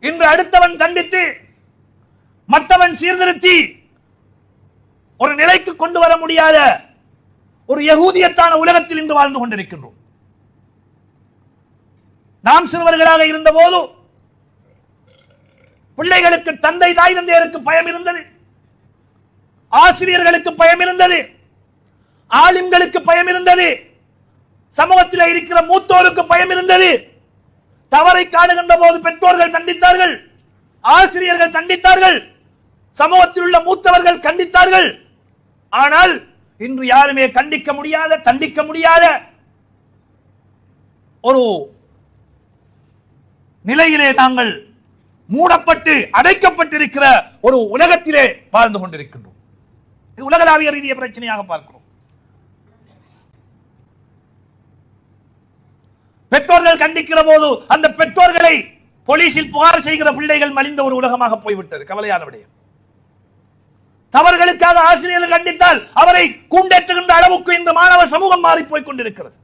இன்று அடுத்தவன் தண்டித்து மற்றவன் சீர்திருத்தி ஒரு நிலைக்கு கொண்டு வர முடியாத ஒரு யகூதியத்தான உலகத்தில் இன்று வாழ்ந்து கொண்டிருக்கின்றோம். நாம் சிறுவர்களாக இருந்த போது பிள்ளைகளுக்கு தந்தை தாய் தந்தையருக்கு பயம் இருந்தது, ஆசிரியர்களுக்கு பயம் இருந்தது, ஆலிம்களுக்கு பயம் இருந்தது, சமூகத்தில் இருக்கிற மூத்தோருக்கு பயம் இருந்தது. தவறை காணுகின்ற போது பெற்றோர்கள் தண்டித்தார்கள், ஆசிரியர்கள் தண்டித்தார்கள், சமூகத்தில் உள்ள மூத்தவர்கள் கண்டித்தார்கள். ஆனால் இன்று யாருமே கண்டிக்க முடியாத, தண்டிக்க முடியாத ஒரு நிலையிலே நாங்கள் மூடப்பட்டு அடைக்கப்பட்டிருக்கிற ஒரு உலகத்திலே வாழ்ந்து கொண்டிருக்கின்றோம். இது உலகளாவிய ரீதிய பிரச்சனையாக பார்க்கிறோம். பெற்றோர்கள் கண்டிக்கிற போது அந்த பெற்றோர்களை போலீசில் புகார் செய்கிற பிள்ளைகள் மலிந்த ஒரு உலகமாக போய்விட்டது. கவலையான விடயம். தவறுகளுக்காக ஆசிரியர்கள் கண்டித்தால் அவரை கூண்டேற்றுகின்ற அளவுக்கு இந்த மாணவ சமூகம் மாறி போய் கொண்டிருக்கிறது.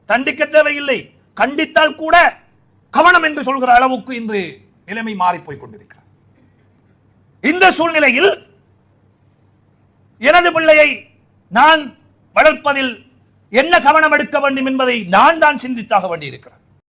தண்டிக்க தேவையில்லை, கண்டித்தால் கூட கவனம் என்று சொல்கிற அளவுக்கு இன்று நிலைமை மாறி போய் கொண்டிருக்கிறது. இந்த சூழ்நிலையில் எனது பிள்ளையை நான் வளர்ப்பதில் என்ன கவனம் எடுக்க வேண்டும் என்பதை நான் தான் சிந்தித்தாக வேண்டியிருக்கிறேன்.